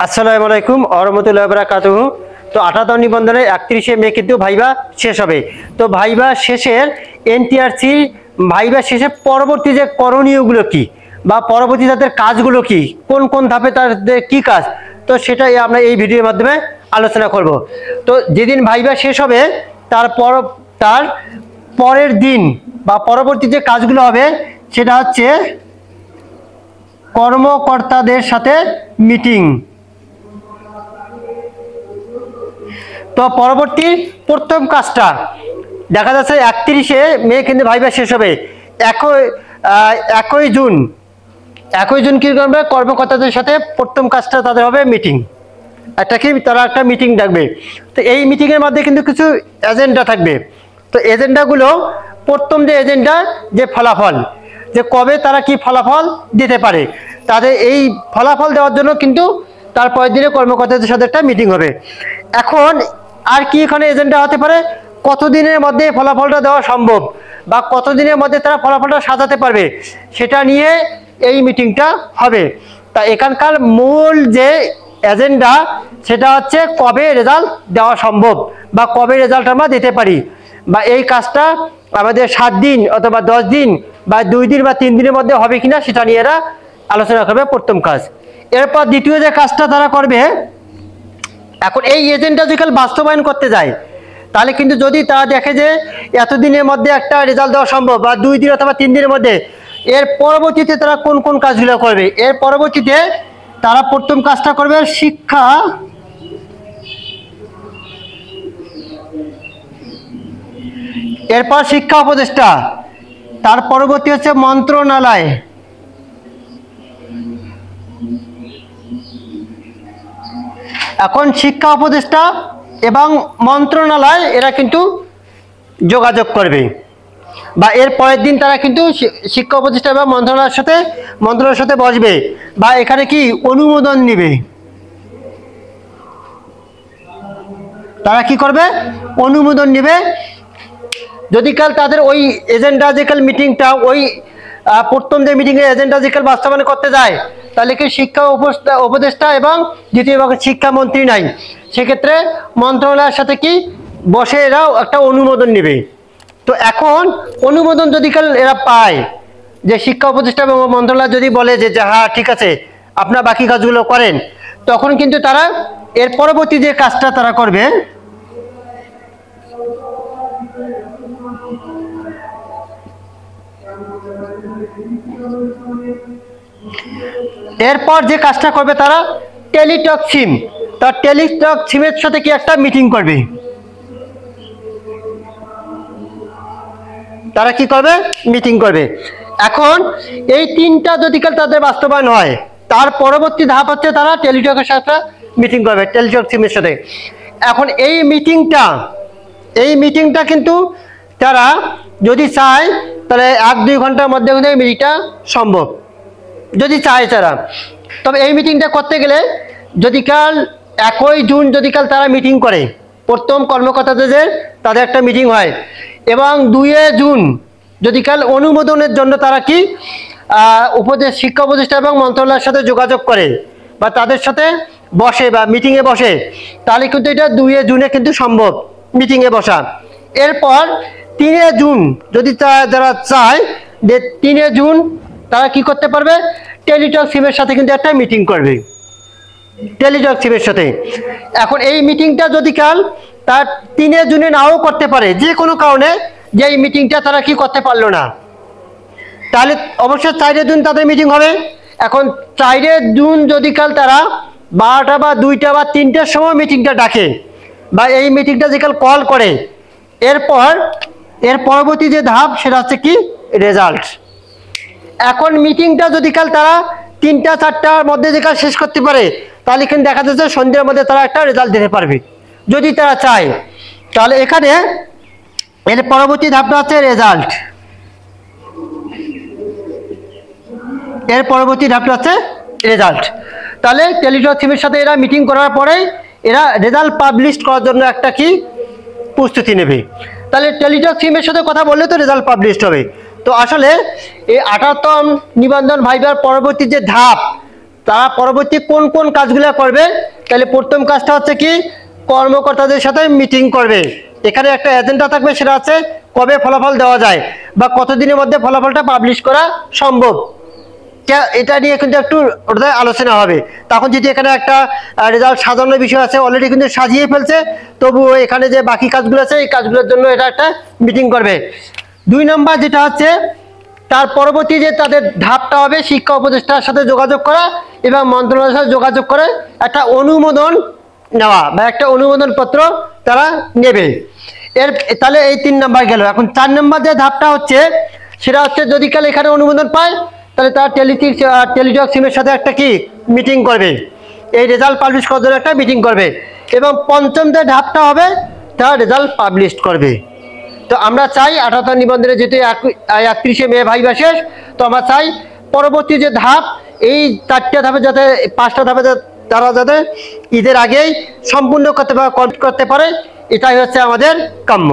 আসসালামু আলাইকুম ওয়া রাহমাতুল্লাহি ওয়া বারাকাতুহু। তো 58 নিবন্ধনে 31 মে কিন্তু ভাইবা শেষ হবে। তো ভাইবা শেষের এনটিআরসি ভাইবা শেষে পরবর্তী যে করণীয়গুলো কি বা পরবর্তী তাদের কাজগুলো কি, কোন কোন ধাপে তাদের কি কাজ, তো সেটাই আমরা এই ভিডিওর মাধ্যমে আলোচনা করব। তো যেদিন ভাইবা শেষ হবে তার পরের দিন বা পরবর্তী যে কাজগুলো হবে সেটা হচ্ছে কর্মকর্তাদের সাথে মিটিং। তো পরবর্তী প্রথম কাজটা দেখা যাচ্ছে 31 মে কিন্তু ভাইবা শেষ হবে। একই জুন কি করবে, কর্মকর্তাদের সাথে প্রথম কাজটা তাদের হবে মিটিং। তারা একটা মিটিং ডাকবে। তো এই মিটিং এর মধ্যে কিন্তু কিছু এজেন্ডা থাকবে। তো এজেন্ডাগুলো প্রথম যে এজেন্ডা, যে ফলাফল, যে কবে তারা কি ফলাফল দিতে পারে, তাদের এই ফলাফল দেওয়ার জন্য কিন্তু তারপরের দিনে কর্মকর্তাদের সাথে একটা মিটিং হবে। এখন আর কি এখানে এজেন্ডা হতে পারে, কতদিনের মধ্যে ফলাফলটা দেওয়া সম্ভব বা কতদিনের মধ্যে তারা ফলাফলটা সাজাতে পারবে, সেটা নিয়ে এই মিটিংটা হবে। তা এখানকার মূল যে এজেন্ডা সেটা হচ্ছে কবে রেজাল্ট দেওয়া সম্ভব বা কবে রেজাল্ট আমরা দিতে পারি, বা এই কাজটা আমাদের 7 দিন অথবা 10 দিন বা 2 দিন বা 3 দিনের মধ্যে হবে কিনা সেটা নিয়ে এরা আলোচনা করবে, প্রথম কাজ। এরপর দ্বিতীয় যে কাজটা তারা করবে, এখন এই এজেন্ডা যদি বাস্তবায়ন করতে যায় তাহলে কিন্তু যদি তারা দেখে যে এতদিনের মধ্যে একটা রেজাল্ট দেওয়া সম্ভব বা 2 দিন অথবা 3 দিনের মধ্যে, এর পরবর্তীতে তারা কোন কোন কাজগুলো করবে, এর পরবর্তীতে তারা প্রথম কাজটা করবে শিক্ষা, এরপর শিক্ষা উপদেষ্টা, তার পরবর্তী হচ্ছে মন্ত্রণালয়, এখন শিক্ষা উপদেষ্টা এবং মন্ত্রণালয় এরা কিন্তু যোগাযোগ করবে বা এর পরের দিন তারা কিন্তু শিক্ষা উপদেষ্টা এবং মন্ত্রণালয়ের সাথে বসবে বা এখানে কি অনুমোদন নেবে। তারা কি করবে, অনুমোদন নেবে। যদি কাল তাদের ওই এজেন্ডা যে কাল মিটিংটা, ওই প্রথম যে মিটিং এর এজেন্ডা যে কাল বাস্তবায়ন করতে যায়, তাহলে কি শিক্ষা উপদেষ্টা এবং দ্বিতীয় ভাগে শিক্ষামন্ত্রী নাই, সেক্ষেত্রে মন্ত্রণালয়ের সাথে কি বসে এরাও একটা অনুমোদন নেবে। তো এখন অনুমোদন যদি কাল এরা পায়, যে শিক্ষা উপদেষ্টা এবং মন্ত্রণালয় যদি বলে যে হ্যাঁ ঠিক আছে আপনার বাকি কাজগুলো করেন, তখন কিন্তু তারা এর পরবর্তী যে কাজটা তারা করবে, এরপর যে কাজটা করবে তারা টেলিটক সিম, তার টেলিটক সিমের সাথে কি একটা মিটিং করবে। তারা কি করবে, মিটিং করবে। এখন এই তিনটা যদি কাল তাদের বাস্তবায়ন হয়, তার পরবর্তী ধাপ হচ্ছে তারা টেলিটকের সাথে মিটিং করবে, টেলিটক সিমের সাথে। এখন এই মিটিংটা কিন্তু তারা যদি চায় তাহলে 1-2 ঘন্টার মধ্যে মিটিংটা সম্ভব, যদি চায় তারা। তবে এই মিটিংটা করতে গেলে যদি কাল 1 জুন যদি কাল তারা মিটিং করে, প্রথম কর্মকর্তাদের তাদের একটা মিটিং হয়, এবং 2 জুন যদি কাল অনুমোদনের জন্য তারা কি শিক্ষা উপদেষ্টা এবং মন্ত্রণালয়ের সাথে যোগাযোগ করে বা তাদের সাথে বসে বা মিটিংয়ে বসে, তাহলে কিন্তু এটা 2 জুনে কিন্তু সম্ভব মিটিংয়ে বসা। এরপর 3 জুন যদি যারা চায় যে 3 জুন তারা কি করতে পারবে, টেলিটক সিমের সাথে কিন্তু একটা মিটিং করবে, টেলিটক সিমের সাথে। এখন এই মিটিংটা যদি কাল তার 3 জুনে নাও করতে পারে, যে কোনো কারণে যে এই মিটিংটা তারা কি করতে পারলো না, তাহলে অবশ্যই 4 জুন তাদের মিটিং হবে। এখন 4 জুন যদি কাল তারা 12টা বা 2টা বা 3টার সময় মিটিংটা ডাকে বা এই মিটিংটা যে কাল কল করে, এর পরবর্তী যে ধাপ সেটা হচ্ছে কি রেজাল্ট। এখন মিটিংটা যদি কাল তারা 3টা-4টার মধ্যে যে কাল শেষ করতে পারে, তাহলে কিন্তু দেখা যাচ্ছে সন্ধ্যার মধ্যে তারা একটা রেজাল্ট দিতে পারবে যদি তারা চায়। তাহলে এখানে এর পরবর্তী ধাপটা হচ্ছে রেজাল্ট, এর পরবর্তী ধাপটা হচ্ছে রেজাল্ট। তাহলে টেলিটক সিমের সাথে এরা মিটিং করার পরে এরা রেজাল্ট পাবলিশ করার জন্য একটা কি প্রস্তুতি নেবে। তাহলে টেলিটক সিমের সাথে কথা বললে তো রেজাল্ট পাবলিশ হবে। তো আসলে এই 78 নিবন্ধন ভাইবার পরবর্তী যে ধাপ, তারা পরবর্তী কোন কোন কাজগুলো করবে। তাহলে প্রথম কাজটা হচ্ছে কি, কর্মকর্তাদের সাথে মিটিং করবে। এখানে একটা এজেন্ডা থাকবে, সেটা হচ্ছে কবে ফলাফল দেওয়া যায় বা কতদিনের মধ্যে ফলাফলটা পাবলিশ করা সম্ভব, এটা নিয়ে কিন্তু একটু ওটাতে আলোচনা হবে। তখন যদি এখানে একটা রেজাল্ট সাজানোর বিষয় আছে, অলরেডি কিন্তু সাজিয়ে ফেলছে, তবুও এখানে যে বাকি কাজগুলো আছে এই কাজগুলোর জন্য এটা একটা মিটিং করবে। 2 নম্বর যেটা হচ্ছে, তার পরবর্তী যে তাদের ধাপটা হবে, শিক্ষা উপদেষ্টার সাথে যোগাযোগ করা এবং মন্ত্রণালয়ের সাথে যোগাযোগ করে একটা অনুমোদন নেওয়া বা একটা অনুমোদন পত্র তারা নেবে। তাহলে এই 3 নাম্বার গেল। এখন 4 নম্বর যে ধাপটা হচ্ছে, সেটা হচ্ছে যদি কাল এখানে অনুমোদন পায়, তাহলে তার টেলিটক সিমের সাথে একটা কি মিটিং করবে, এই রেজাল্ট পাবলিশ করার জন্য একটা মিটিং করবে। এবং 5ম যে ধাপটা হবে, তার রেজাল্ট পাবলিশ করবে। তো আমরা চাই 78 নিবন্ধনের যেহেতু 31শে মে ভাইবা শেষ, তো আমরা চাই পরবর্তী যে ধাপ, এই 4টে ধাপে যাতে 5টা ধাপে তারা যাতে ঈদের আগেই সম্পূর্ণ করতে পারে, এটাই হচ্ছে আমাদের কাম্য।